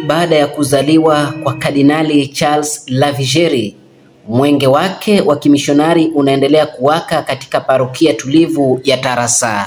baada ya kuzaliwa kwa Kardinali Charles Lavigerie, mwenge wake wa kimishonari unaendelea kuwaka katika parokia tulivu ya Tarasa.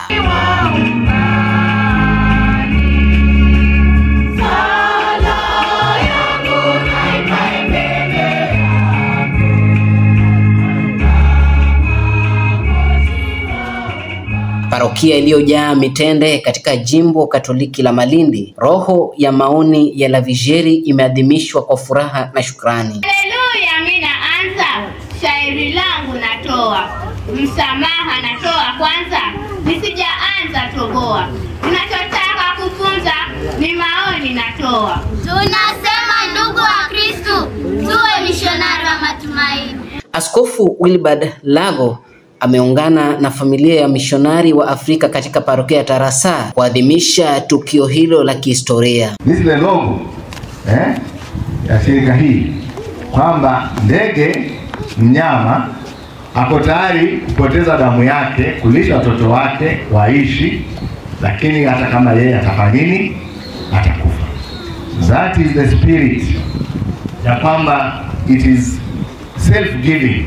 Parokia iliyojaa mitende katika jimbo Katoliki la Malindi, roho ya maoni ya Lavigerie imeadhimishwa kwa furaha na shukrani. Haleluya, mimi naanza shairi langu natoa. Msamaha natoa kwanza, nisijaanza toboa. Ninachotaka kufunza ni maoni natoa. Tunasema ndugu wa Kristo, tuwe mishonari wa matumaini. Askofu Wilbard Lago ameungana na familia ya mishonari wa Afrika katika parokia ya Tarasa kuadhimisha tukio hilo la kihistoria. This is the logo ya shirika hii, kwamba ndege mnyama ako tayari kupoteza damu yake kulisha watoto wake waishi, lakini hata kama yeye atafanya nini, atakufa. That is the spirit ya kwamba it is self-giving.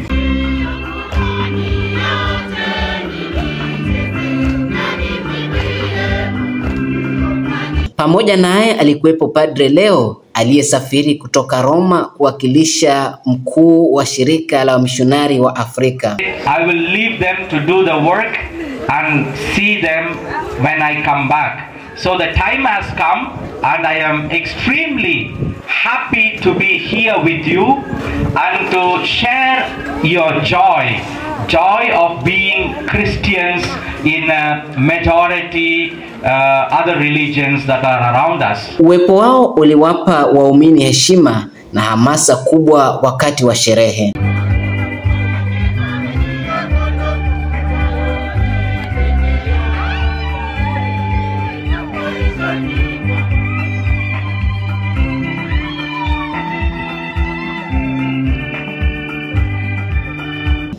Pamoja naye alikuwepo Padre Leo aliyesafiri kutoka Roma kuwakilisha mkuu wa shirika la wamishonari wa Afrika. I will leave them to do the work and see them when I come back. So the time has come and I am extremely happy to be here with you and to share your joy of being Christians in a majority other religions that are around us. Uwepo wao uliwapa waumini heshima na hamasa kubwa wakati wa sherehe.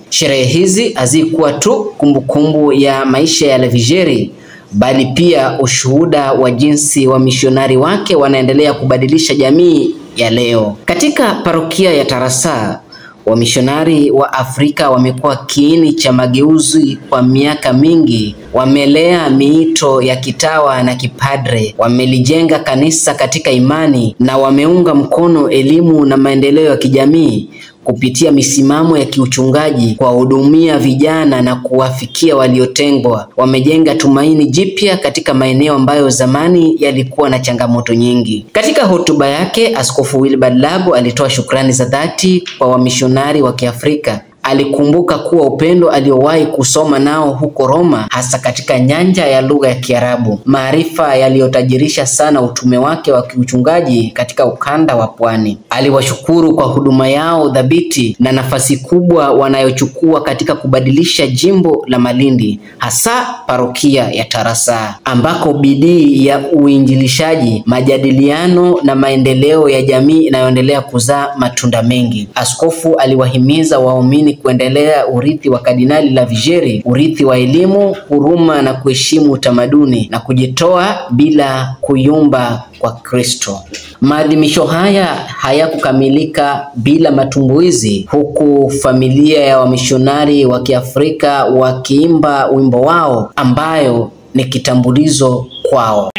Sherehe hizi hazikuwa tu kumbukumbu ya maisha ya Lavigerie, bali pia ushuhuda wa jinsi wamishonari wake wanaendelea kubadilisha jamii ya leo. Katika parokia ya Tarasa, wamishonari wa Afrika wamekuwa kiini cha mageuzi kwa miaka mingi. Wamelea miito ya kitawa na kipadre, wamelijenga kanisa katika imani na wameunga mkono elimu na maendeleo ya kijamii kupitia misimamo ya kiuchungaji, kuwahudumia vijana na kuwafikia waliotengwa. Wamejenga tumaini jipya katika maeneo ambayo zamani yalikuwa na changamoto nyingi. Katika hotuba yake, Askofu Wilbard Lago alitoa shukrani za dhati kwa wamishonari wa Kiafrika. Alikumbuka kuwa upendo aliowahi kusoma nao huko Roma, hasa katika nyanja ya lugha ya Kiarabu, maarifa yaliyotajirisha sana utume wake wa kiuchungaji katika ukanda wa Pwani. Aliwashukuru kwa huduma yao dhabiti na nafasi kubwa wanayochukua katika kubadilisha jimbo la Malindi, hasa parokia ya Tarasa, ambako bidii ya uinjilishaji, majadiliano na maendeleo ya jamii inayoendelea kuzaa matunda mengi. Askofu aliwahimiza waumini kuendelea urithi wa Kardinali Lavigerie, urithi wa elimu, huruma na kuheshimu utamaduni na kujitoa bila kuyumba kwa Kristo. Maadhimisho haya hayakukamilika bila matumbuizi, huku familia ya wamishonari wa Kiafrika wakiimba wimbo wao ambayo ni kitambulizo kwao.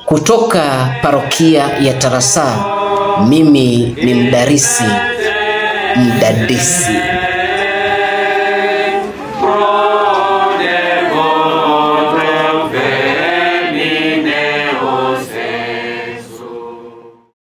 Kutoka parokia ya Tarasa, mimi ni mdadisi.